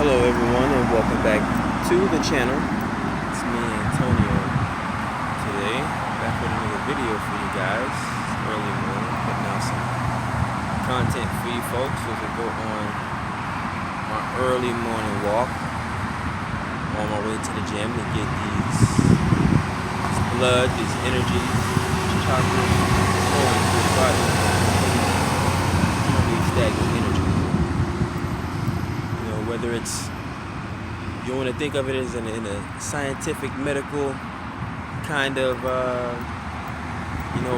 Hello everyone and welcome back to the channel. It's me, Antonio, today. Back with another video for you guys. It's early morning, putting out some content for you folks as I go on my early morning walk on my way to the gym to get this blood, this energy, this chakras flowing through the body. Really stagnant energy. Whether it's, you want to think of it as in a scientific, medical kind of,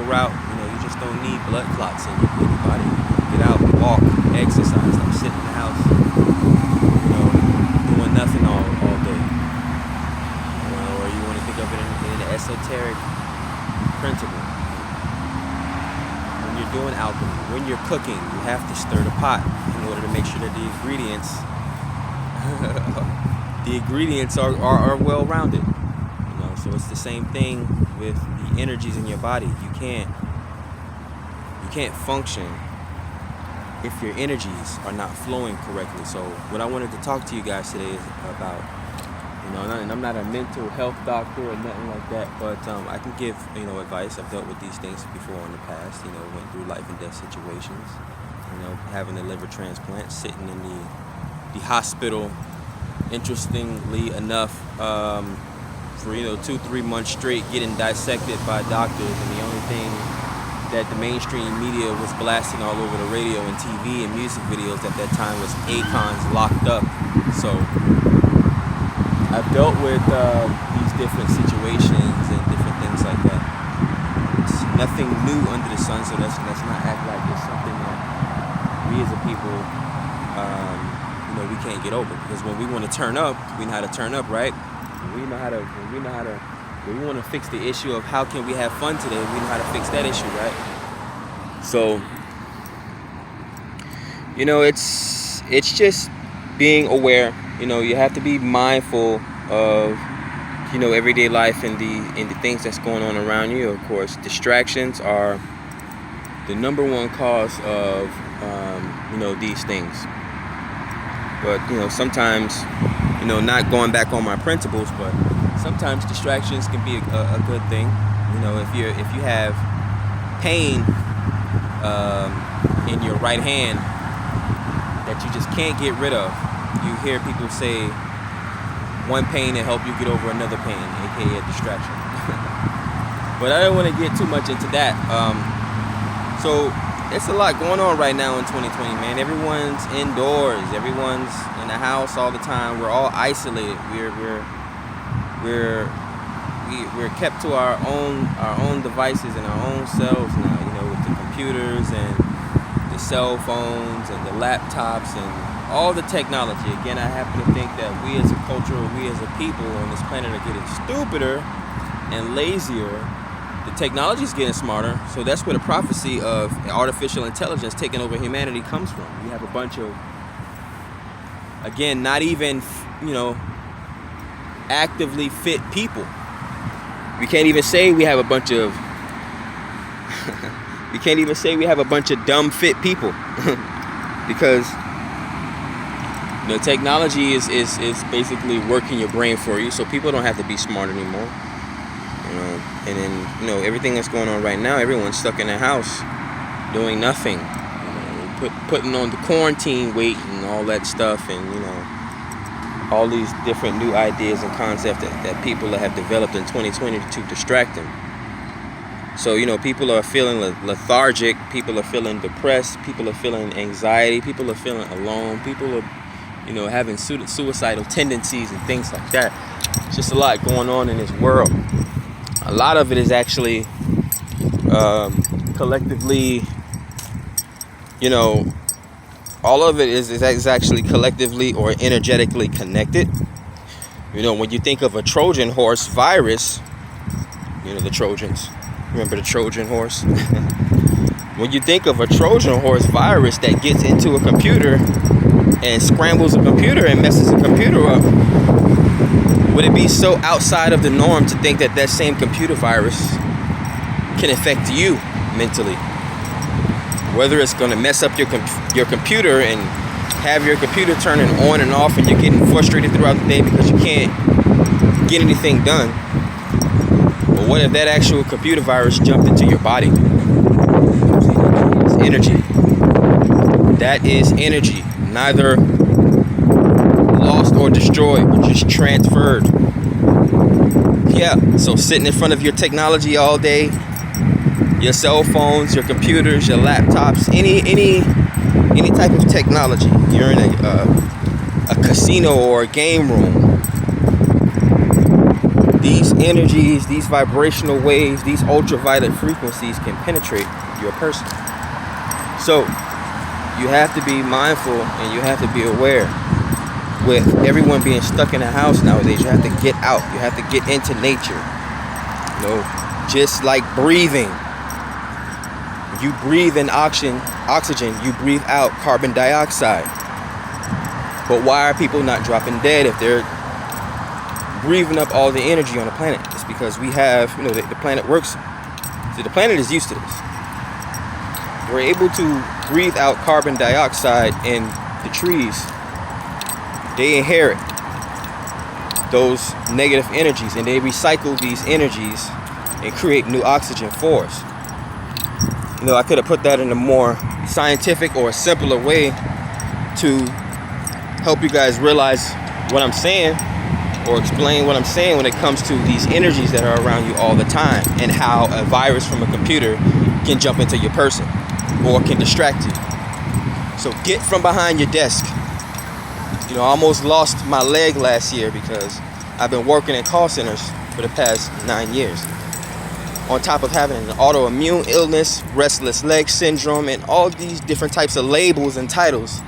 route. You just don't need blood clots in your body. Get out, walk, exercise, don't sit in the house, doing nothing all day. Or you want to think of it in an esoteric principle. When you're doing alchemy, when you're cooking, you have to stir the pot in order to make sure that the ingredients are well rounded. So it's the same thing with the energies in your body. You can't function if your energies are not flowing correctly. So what I wanted to talk to you guys today is about, and I'm not a mental health doctor or nothing like that, but I can give advice. I've dealt with these things before in the past. Went through life and death situations. Having a liver transplant, sitting in the hospital, interestingly enough, for 2-3 months straight, getting dissected by doctors, and the only thing that the mainstream media was blasting all over the radio and TV and music videos at that time was Akon's Locked Up. So I've dealt with these different situations and different things like that. It's nothing new under the sun, so let's not act like it's something that we as a people we can't get over, because when we want to turn up, we know how to turn up, right? When we want to fix the issue of how can we have fun today, we know how to fix that issue, right? So it's just being aware. You have to be mindful of everyday life and the things that's going on around you. Of course, distractions are the number one cause of these things. But sometimes, not going back on my principles, but sometimes distractions can be a good thing. If you have pain in your right hand that you just can't get rid of, you hear people say one pain to help you get over another pain, aka a distraction. But I don't want to get too much into that. So it's a lot going on right now in 2020, man. Everyone's indoors. Everyone's in the house all the time. We're all isolated. We're kept to our own devices and our own selves now. With the computers and the cell phones and the laptops and all the technology. Again, I happen to think that we as a culture, we as a people on this planet are getting stupider and lazier. The technology is getting smarter, so that's where the prophecy of artificial intelligence taking over humanity comes from. We have a bunch of, again, not even, actively fit people. We can't even say we have a bunch of, dumb fit people, because the technology is basically working your brain for you, so people don't have to be smart anymore. And then everything that's going on right now, everyone's stuck in their house doing nothing, putting on the quarantine weight and all that stuff, and all these different new ideas and concepts that people have developed in 2020 to distract them. So people are feeling lethargic, people are feeling depressed, people are feeling anxiety, people are feeling alone, people are having suicidal tendencies and things like that. It's just a lot going on in this world. A lot of it is actually collectively, all of it is actually collectively or energetically connected. When you think of a Trojan horse virus, the Trojans, remember the Trojan horse? When you think of a Trojan horse virus that gets into a computer and scrambles a computer and messes a computer up, would it be so outside of the norm to think that same computer virus can affect you mentally? Whether it's going to mess up your computer and have your computer turning on and off, and you're getting frustrated throughout the day because you can't get anything done. But what if that actual computer virus jumped into your body? It's energy. That is energy. Neither lost or destroyed, but just transferred. Yeah, so sitting in front of your technology all day, your cell phones, your computers, your laptops, any type of technology. You're in a casino or a game room. These energies, these vibrational waves, these ultraviolet frequencies can penetrate your person. So you have to be mindful and you have to be aware. With everyone being stuck in a house nowadays, you have to get out. You have to get into nature. You know, just like breathing. You breathe in oxygen, you breathe out carbon dioxide. But why are people not dropping dead if they're breathing up all the energy on the planet? It's because we have, the planet works. See, the planet is used to this. We're able to breathe out carbon dioxide in the trees. They inherit those negative energies and they recycle these energies and create new oxygen for us. I could have put that in a more scientific or a simpler way to help you guys realize what I'm saying or explain what I'm saying when it comes to these energies that are around you all the time and how a virus from a computer can jump into your person or can distract you. So get from behind your desk. I almost lost my leg last year because I've been working in call centers for the past 9 years. On top of having an autoimmune illness, restless leg syndrome, and all these different types of labels and titles.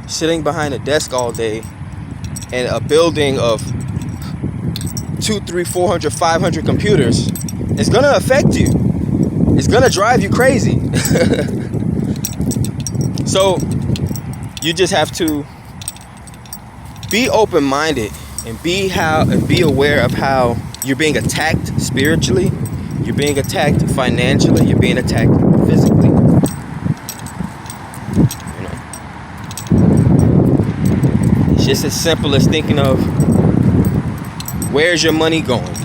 Sitting behind a desk all day in a building of 200, 300, 400, 500 computers is going to affect you. It's going to drive you crazy. So you just have to be open-minded and be aware of how you're being attacked spiritually, you're being attacked financially, you're being attacked physically. It's just as simple as thinking of where's your money going?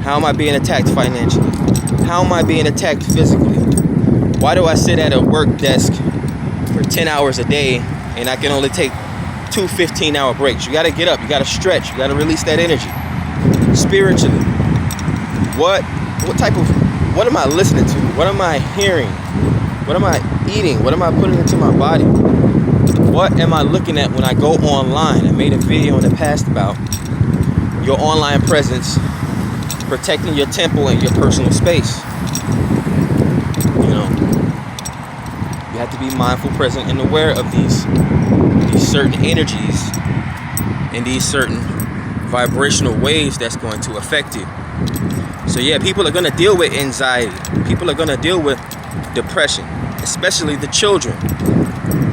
How am I being attacked financially? How am I being attacked physically? Why do I sit at a work desk for 10 hours a day and I can only take 2 15-hour breaks? You got to get up, you got to stretch, you got to release that energy. Spiritually, what am I listening to? What am I hearing? What am I eating? What am I putting into my body? What am I looking at when I go online? I made a video in the past about your online presence, protecting your temple and your personal space. You have to be mindful, present, and aware of these certain energies and these certain vibrational waves that's going to affect you. So yeah, people are going to deal with anxiety. People are going to deal with depression, especially the children.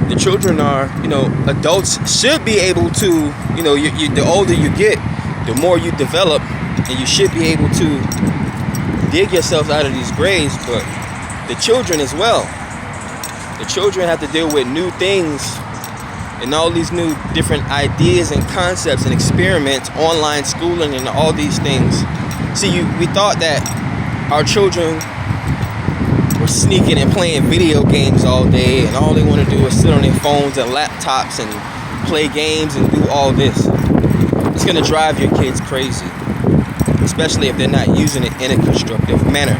The children are, adults should be able to, the older you get, the more you develop, and you should be able to dig yourself out of these graves, but the children as well. The children have to deal with new things and all these new different ideas and concepts and experiments, online schooling and all these things. See, we thought that our children were sneaking and playing video games all day and all they want to do is sit on their phones and laptops and play games and do all this. It's going to drive your kids crazy, especially if they're not using it in a constructive manner.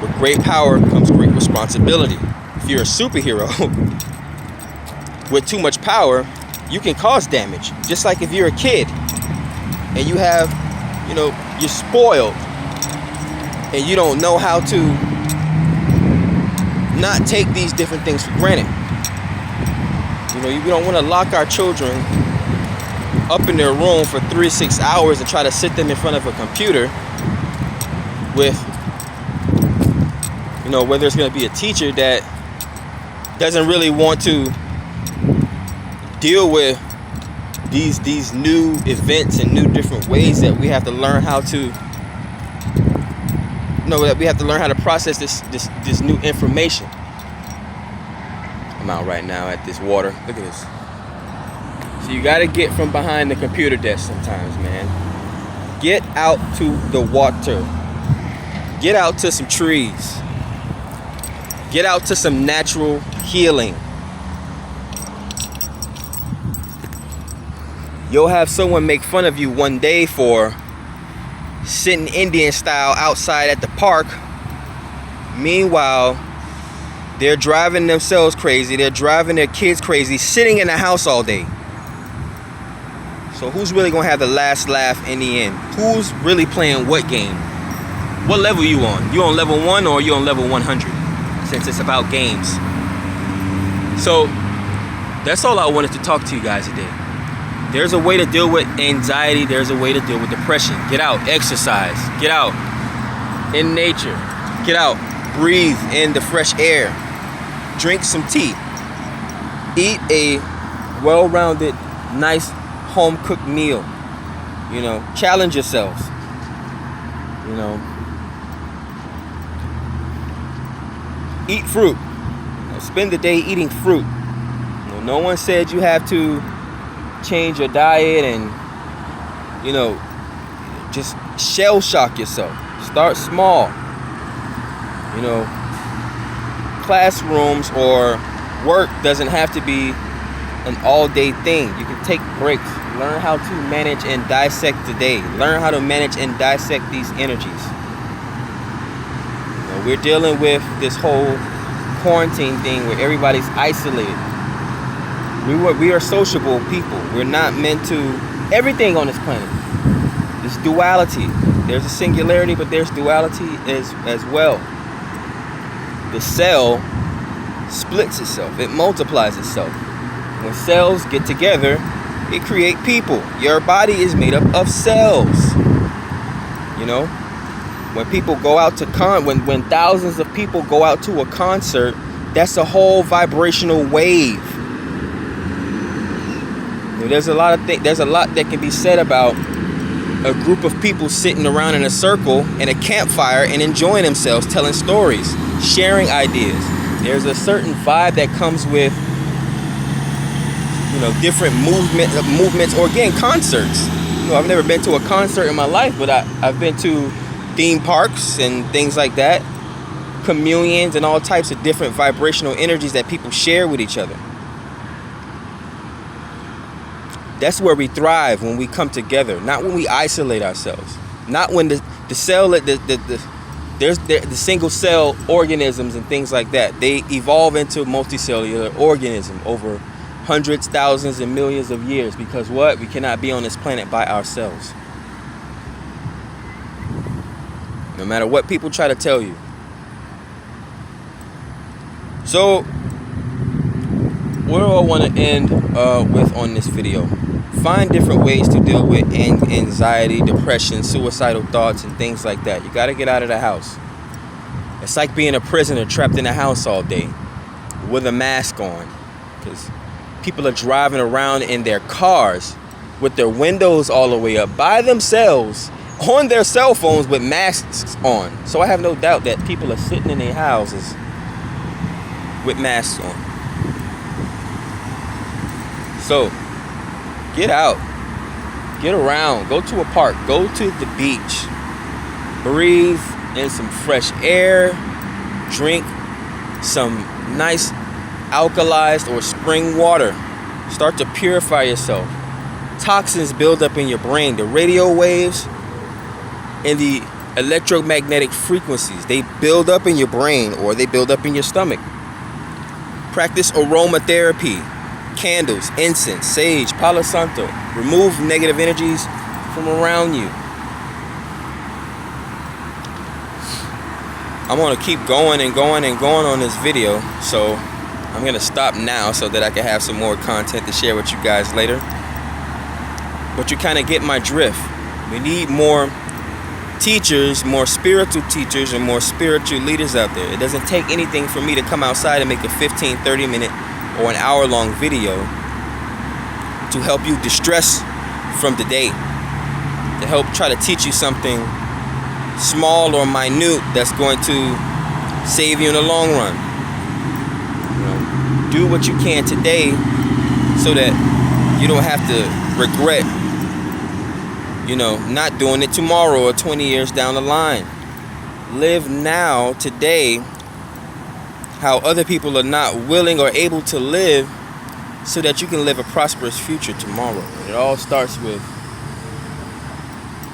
With great power comes great responsibility. If you're a superhero, with too much power, you can cause damage. Just like if you're a kid and you have, you're spoiled and you don't know how to not take these different things for granted. We don't want to lock our children up in their room for 3-6 hours and try to sit them in front of a computer with, whether it's going to be a teacher that doesn't really want to deal with these new events and new different ways that we have to learn how to that we have to learn how to process this new information. I'm out right now at this water. Look at this. So you gotta get from behind the computer desk sometimes, man. Get out to the water. Get out to some trees. Get out to some natural healing. You'll have someone make fun of you one day for sitting Indian style outside at the park. Meanwhile, they're driving themselves crazy. They're driving their kids crazy, sitting in the house all day. So who's really gonna have the last laugh in the end? Who's really playing what game? What level you on? You on level 1 or you on level 100? Since it's about games. So that's all I wanted to talk to you guys today. There's a way to deal with anxiety. There's a way to deal with depression. Get out, exercise. Get out in nature. Get out, breathe in the fresh air. Drink some tea. Eat a well-rounded, nice home-cooked meal. You know, challenge yourselves. You know, eat fruit. You know, spend the day eating fruit. You know, no one said you have to change your diet and, you know, just shell shock yourself. Start small. You know, classrooms or work doesn't have to be an all-day thing. You can take breaks. Learn how to manage and dissect the day. Learn how to manage and dissect these energies. You know, we're dealing with this whole quarantine thing where everybody's isolated. We are sociable people. We're not meant to. Everything on this planet. This duality. There's a singularity, but there's duality as well. The cell splits itself. It multiplies itself. When cells get together, it create people. Your body is made up of cells. You know, when people go out to when thousands of people go out to a concert, that's a whole vibrational wave. You know, there's a lot that can be said about a group of people sitting around in a circle in a campfire and enjoying themselves, telling stories, sharing ideas. There's a certain vibe that comes with, you know, different movements, or again, concerts. You know, I've never been to a concert in my life, but I've been to theme parks and things like that, communions and all types of different vibrational energies that people share with each other. That's where we thrive, when we come together, not when we isolate ourselves. Not when the cell, there's the single cell organisms and things like that. They evolve into multicellular organism over hundreds, thousands, and millions of years. Because what? We cannot be on this planet by ourselves. No matter what people try to tell you. So, what do I want to end with on this video? Find different ways to deal with anxiety, depression, suicidal thoughts, and things like that. You got to get out of the house. It's like being a prisoner trapped in a house all day with a mask on. Because people are driving around in their cars with their windows all the way up by themselves on their cell phones with masks on. So I have no doubt that people are sitting in their houses with masks on. So, get out, get around, go to a park, go to the beach, breathe in some fresh air, drink some nice alkalized or spring water. Start to purify yourself. Toxins build up in your brain. The radio waves and the electromagnetic frequencies, they build up in your brain or they build up in your stomach. Practice aromatherapy. Candles, incense, sage, Palo Santo. Remove negative energies from around you. I'm going to keep going and going and going on this video. So I'm going to stop now so that I can have some more content to share with you guys later. But you kind of get my drift. We need more teachers, more spiritual teachers, and more spiritual leaders out there. It doesn't take anything for me to come outside and make a 15, 30 minute or an hour-long video to help you distress from the day, to help try to teach you something small or minute that's going to save you in the long run. You know, do what you can today so that you don't have to regret, not doing it tomorrow or 20 years down the line. Live now, today, how other people are not willing or able to live, so that you can live a prosperous future tomorrow. It all starts with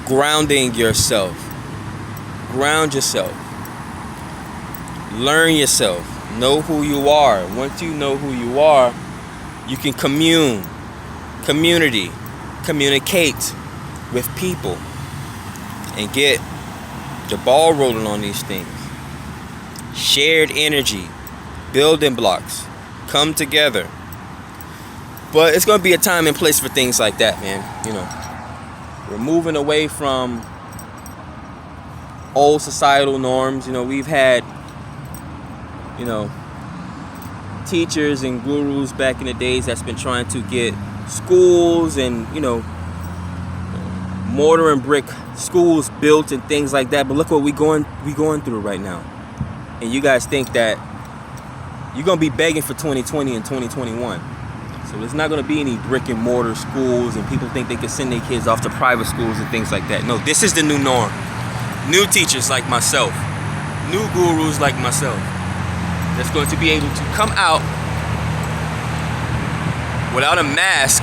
grounding yourself. Ground yourself. Learn yourself. Know who you are. Once you know who you are, you can communicate with people and get the ball rolling on these things. Shared energy, building blocks, come together. But it's going to be a time and place for things like that, man. We're moving away from old societal norms. We've had, teachers and gurus back in the days that's been trying to get schools and, mortar and brick schools built and things like that. But look what we going through right now. And you guys think that you're going to be begging for 2020 and 2021. So there's not going to be any brick and mortar schools, and people think they can send their kids off to private schools and things like that. No, this is the new norm. New teachers like myself, new gurus like myself, that's going to be able to come out without a mask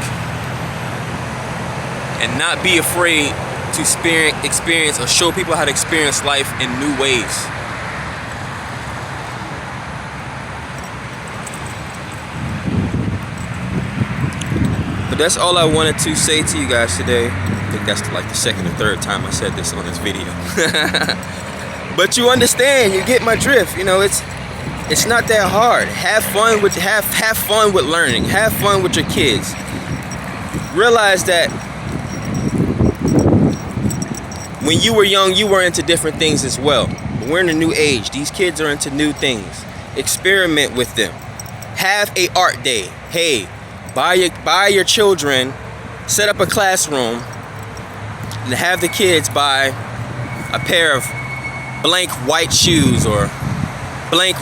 and not be afraid to experience or show people how to experience life in new ways. But that's all I wanted to say to you guys today. I think that's like the second or third time I said this on this video. But you understand, you get my drift. It's not that hard. Have fun with learning. Have fun with your kids. Realize that when you were young, you were into different things as well. But we're in a new age. These kids are into new things. Experiment with them. Have a art day. Hey, buy your children, set up a classroom, and have the kids buy a pair of blank white shoes or blank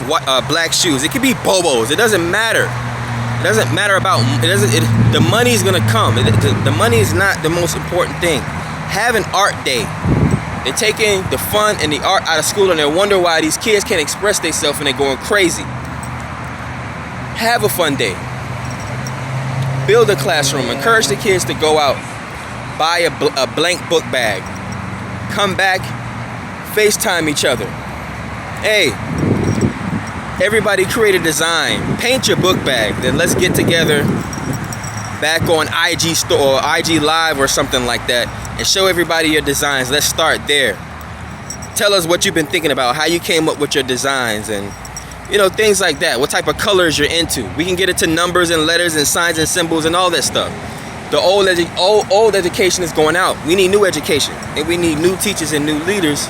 black shoes. It could be Bobos. It doesn't matter. It doesn't matter about the money's gonna come. The money is not the most important thing. Have an art day. They're taking the fun and the art out of school, and they wonder why these kids can't express themselves and they're going crazy. Have a fun day. Build a classroom. Encourage the kids to go out. Buy a blank book bag. Come back. FaceTime each other. Hey, everybody create a design. Paint your book bag. Then let's get together back on IG store or IG Live or something like that and show everybody your designs. Let's start there. Tell us what you've been thinking about, how you came up with your designs, and things like that. What type of colors you're into. We can get into numbers and letters and signs and symbols and all that stuff. The old education is going out. We need new education, and we need new teachers and new leaders.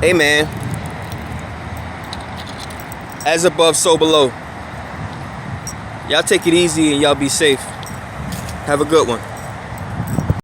Hey man, as above, so below. Y'all take it easy and y'all be safe. Have a good one.